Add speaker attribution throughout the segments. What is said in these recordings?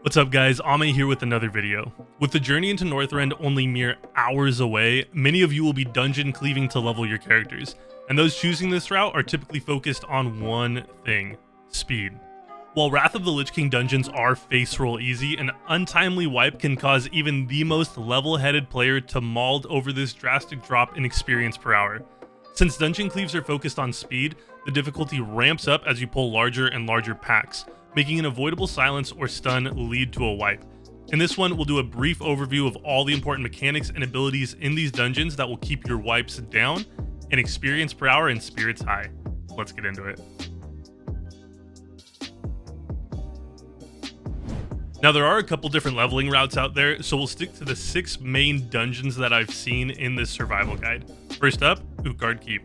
Speaker 1: What's up guys, Ahn'kahet here with another video. With the journey into Northrend only mere hours away, many of you will be dungeon cleaving to level your characters, and those choosing this route are typically focused on one thing: speed. While Wrath of the Lich King dungeons are face roll easy, an untimely wipe can cause even the most level-headed player to mauled over this drastic drop in experience per hour. Since dungeon cleaves are focused on speed, the difficulty ramps up as you pull larger and larger packs, making an avoidable silence or stun lead to a wipe. In this one, we'll do a brief overview of all the important mechanics and abilities in these dungeons that will keep your wipes down and experience per hour and spirits high. Let's get into it. Now there are a couple different leveling routes out there, so we'll stick to the 6 main dungeons that I've seen in this survival guide. First up, Utgarde Keep.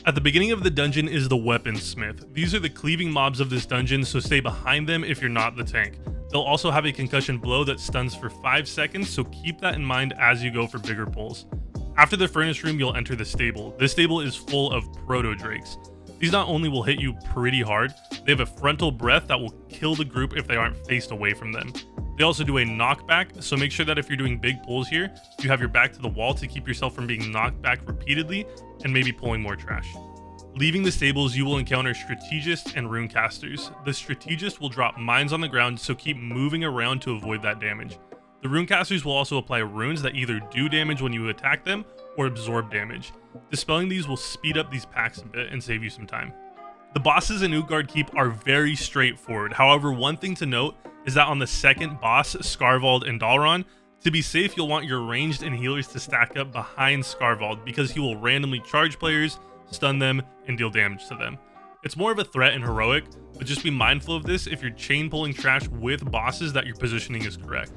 Speaker 1: At the beginning of the dungeon is the Weaponsmith. These are the cleaving mobs of this dungeon, so stay behind them if you're not the tank. They'll also have a concussion blow that stuns for 5 seconds, so keep that in mind as you go for bigger pulls. After the furnace room, you'll enter the stable. This stable is full of proto-drakes. These not only will hit you pretty hard, they have a frontal breath that will kill the group if they aren't faced away from them. They also do a knockback, so make sure that if you're doing big pulls here, you have your back to the wall to keep yourself from being knocked back repeatedly and maybe pulling more trash. Leaving the stables, you will encounter strategists and runecasters. The strategists will drop mines on the ground, so keep moving around to avoid that damage. The runecasters will also apply runes that either do damage when you attack them or absorb damage. Dispelling these will speed up these packs a bit and save you some time. The bosses in Utgarde Keep are very straightforward. However, one thing to note is that on the second boss, Skarvald and Dalron, to be safe, you'll want your ranged and healers to stack up behind Skarvald because he will randomly charge players, stun them, and deal damage to them. It's more of a threat in Heroic, but just be mindful of this if you're chain pulling trash with bosses that your positioning is correct.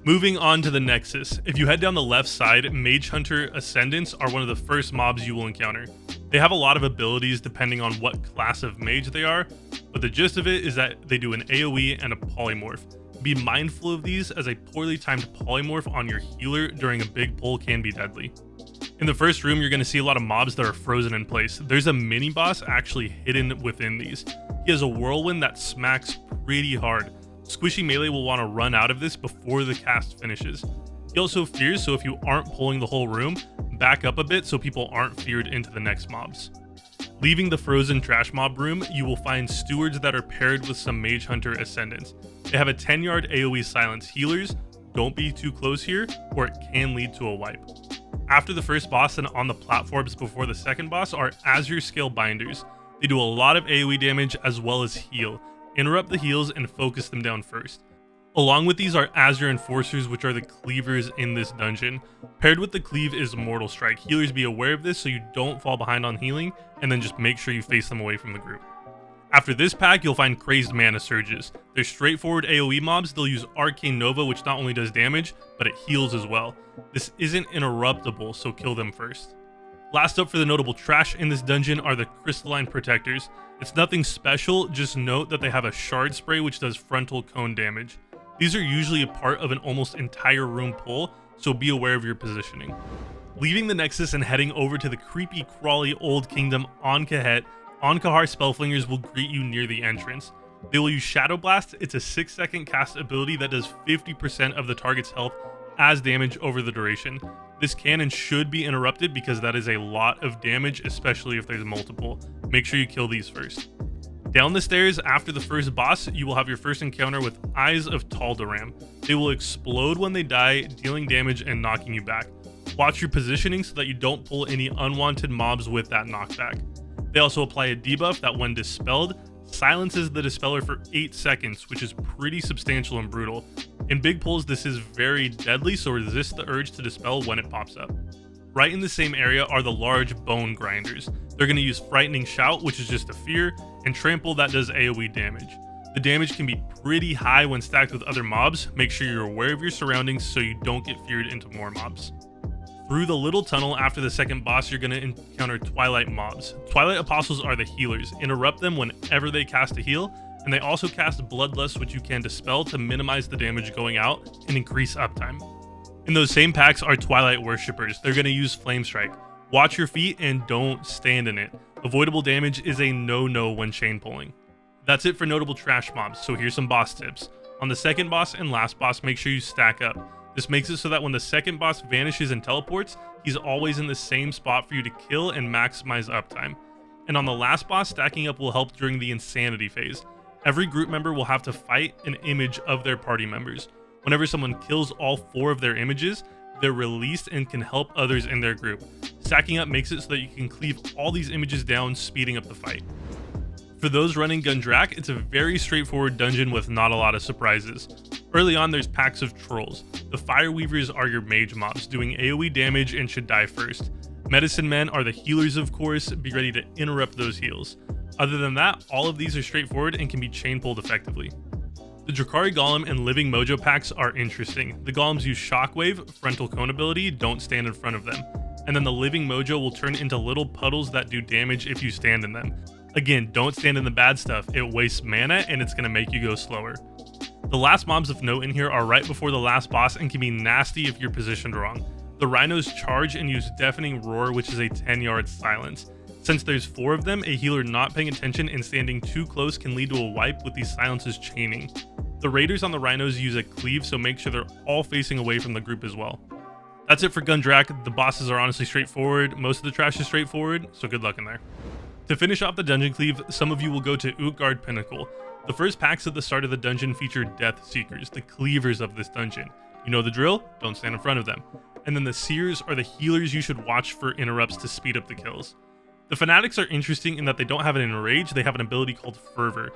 Speaker 1: Moving on to the Nexus. If you head down the left side, Mage Hunter Ascendants are one of the first mobs you will encounter. They have a lot of abilities depending on what class of mage they are, but the gist of it is that they do an AoE and a polymorph. Be mindful of these, as a poorly timed polymorph on your healer during a big pull can be deadly. In the first room, you're going to see a lot of mobs that are frozen in place. There's a mini boss actually hidden within these. He has a whirlwind that smacks pretty hard. Squishy melee will want to run out of this before the cast finishes. He also fears, so if you aren't pulling the whole room, back up a bit so people aren't feared into the next mobs. Leaving the frozen trash mob room, you will find stewards that are paired with some Mage Hunter Ascendants. They have a 10-yard AoE silence. Healers, don't be too close here, or it can lead to a wipe. After the first boss and on the platforms before the second boss are Azure Scale Binders. They do a lot of AoE damage as well as heal. Interrupt the heals and focus them down first. Along with these are Azure Enforcers, which are the cleavers in this dungeon. Paired with the cleave is Mortal Strike. Healers, be aware of this so you don't fall behind on healing, and then just make sure you face them away from the group. After this pack, you'll find Crazed Mana Surges. They're straightforward AoE mobs. They'll use Arcane Nova, which not only does damage, but it heals as well. This isn't interruptible, so kill them first. Last up for the notable trash in this dungeon are the Crystalline Protectors. It's nothing special, just note that they have a shard spray which does frontal cone damage. These are usually a part of an almost entire room pull, so be aware of your positioning. Leaving the Nexus and heading over to the creepy crawly old kingdom Ahn'kahet, Ahn'kahet Spellflingers will greet you near the entrance. They will use Shadow Blast. It's a 6-second cast ability that does 50% of the target's health as damage over the duration. This can and should be interrupted because that is a lot of damage, especially if there's multiple. Make sure you kill these first. Down the stairs, after the first boss, you will have your first encounter with Eyes of Tal'Daram. They will explode when they die, dealing damage and knocking you back. Watch your positioning so that you don't pull any unwanted mobs with that knockback. They also apply a debuff that, when dispelled, silences the dispeller for 8 seconds, which is pretty substantial and brutal. In big pulls, this is very deadly, so resist the urge to dispel when it pops up. Right in the same area are the large Bone Grinders. They're going to use Frightening Shout, which is just a fear, and Trample that does AoE damage. The damage can be pretty high when stacked with other mobs. Make sure you're aware of your surroundings so you don't get feared into more mobs. Through the little tunnel after the second boss, you're going to encounter Twilight mobs. Twilight Apostles are the healers. Interrupt them whenever they cast a heal, and they also cast Bloodlust, which you can dispel to minimize the damage going out and increase uptime. In those same packs are Twilight Worshippers. They're going to use Flame Strike. Watch your feet and don't stand in it. Avoidable damage is a no-no when chain pulling. That's it for notable trash mobs, so here's some boss tips. On the second boss and last boss, make sure you stack up. This makes it so that when the second boss vanishes and teleports, he's always in the same spot for you to kill and maximize uptime. And on the last boss, stacking up will help during the insanity phase. Every group member will have to fight an image of their party members. Whenever someone kills all 4 of their images, they're released and can help others in their group. Stacking up makes it so that you can cleave all these images down, speeding up the fight. For those running Gundrak, it's a very straightforward dungeon with not a lot of surprises. Early on, there's packs of trolls. The Fire Weavers are your mage mobs, doing AoE damage and should die first. Medicine Men are the healers, of course, be ready to interrupt those heals. Other than that, all of these are straightforward and can be chain pulled effectively. The Drakari Golem and Living Mojo packs are interesting. The Golems use Shockwave, Frontal Cone ability, don't stand in front of them. And then the Living Mojo will turn into little puddles that do damage if you stand in them. Again, don't stand in the bad stuff, it wastes mana and it's going to make you go slower. The last mobs of note in here are right before the last boss and can be nasty if you're positioned wrong. The Rhinos charge and use Deafening Roar, which is a 10-yard silence. Since there's 4 of them, a healer not paying attention and standing too close can lead to a wipe with these silences chaining. The Raiders on the Rhinos use a cleave, so make sure they're all facing away from the group as well. That's it for Gundrak. The bosses are honestly straightforward, most of the trash is straightforward, so good luck in there. To finish off the dungeon cleave, some of you will go to Utgarde Pinnacle. The first packs at the start of the dungeon feature Death Seekers, the cleavers of this dungeon. You know the drill, don't stand in front of them. And then the Seers are the healers you should watch for interrupts to speed up the kills. The Fanatics are interesting in that they don't have an Enrage, they have an ability called Fervor.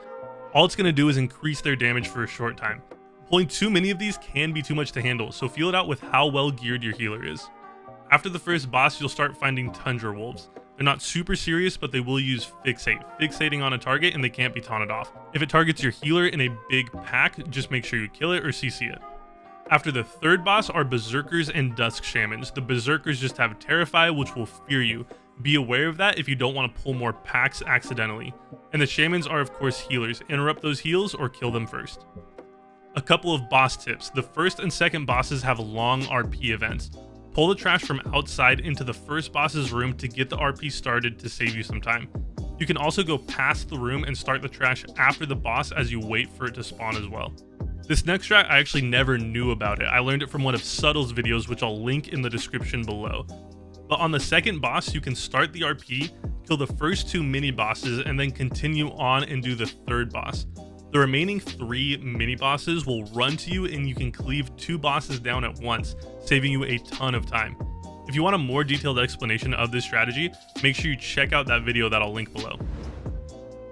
Speaker 1: All it's going to do is increase their damage for a short time. Pulling too many of these can be too much to handle, so feel it out with how well geared your healer is. After the first boss, you'll start finding Tundra Wolves. They're not super serious, but they will use Fixate, fixating on a target and they can't be taunted off. If it targets your healer in a big pack, just make sure you kill it or CC it. After the third boss are Berserkers and Dusk Shamans. The Berserkers just have Terrify, which will fear you. Be aware of that if you don't want to pull more packs accidentally. And the Shamans are of course healers. Interrupt those heals or kill them first. A couple of boss tips. The first and second bosses have long RP events. Pull the trash from outside into the first boss's room to get the RP started to save you some time. You can also go past the room and start the trash after the boss as you wait for it to spawn as well. This next strat, I actually never knew about it. I learned it from one of Subtle's videos, which I'll link in the description below. But on the second boss, you can start the RP, kill the first 2 mini bosses, and then continue on and do the third boss. The remaining 3 mini bosses will run to you and you can cleave 2 bosses down at once, saving you a ton of time. If you want a more detailed explanation of this strategy, make sure you check out that video that I'll link below.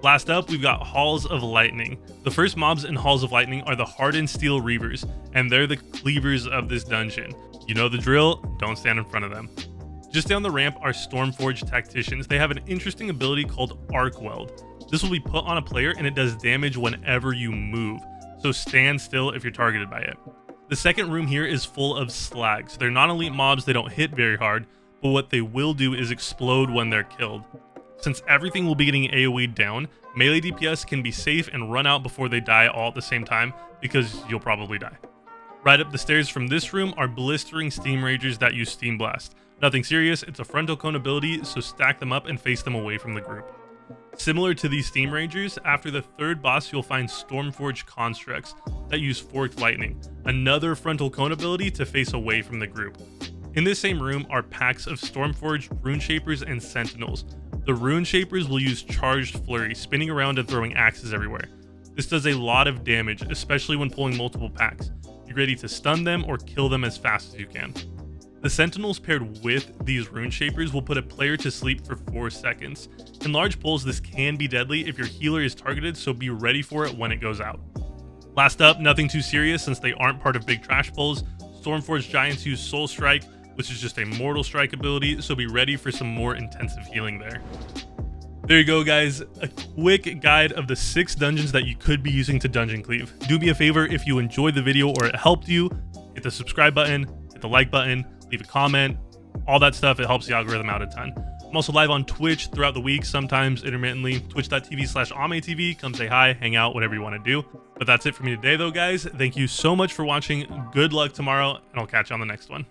Speaker 1: Last up, we've got Halls of Lightning. The first mobs in Halls of Lightning are the Hardened Steel Reavers, and they're the cleavers of this dungeon. You know the drill, don't stand in front of them. Just down the ramp are Stormforged Tacticians. They have an interesting ability called Arc Weld. This will be put on a player and it does damage whenever you move, so stand still if you're targeted by it. The second room here is full of Slags. They're non-elite mobs, they don't hit very hard, but what they will do is explode when they're killed. Since everything will be getting AoE'd down, melee DPS can be safe and run out before they die all at the same time, because you'll probably die. Right up the stairs from this room are Blistering Steam Ragers that use Steam Blast. Nothing serious, it's a Frontal Cone ability, so stack them up and face them away from the group. Similar to these Steam Ragers, after the third boss you'll find Stormforged Constructs that use Forked Lightning, another Frontal Cone ability to face away from the group. In this same room are packs of Stormforged Rune Shapers and Sentinels. The Rune Shapers will use Charged Flurry, spinning around and throwing axes everywhere. This does a lot of damage, especially when pulling multiple packs. Be ready to stun them or kill them as fast as you can. The Sentinels paired with these Rune Shapers will put a player to sleep for 4 seconds. In large pulls, this can be deadly if your healer is targeted, so be ready for it when it goes out. Last up, nothing too serious since they aren't part of big trash pulls. Stormforged Giants use Soul Strike, which is just a Mortal Strike ability, so be ready for some more intensive healing there. There you go, guys. A quick guide of the 6 dungeons that you could be using to dungeon cleave. Do me a favor, if you enjoyed the video or it helped you, hit the subscribe button, hit the like button, leave a comment, all that stuff. It helps the algorithm out a ton. I'm also live on Twitch throughout the week, sometimes intermittently. Twitch.tv/Ahn'kahet. Come say hi, hang out, whatever you want to do. But that's it for me today, though, guys. Thank you so much for watching. Good luck tomorrow, and I'll catch you on the next one.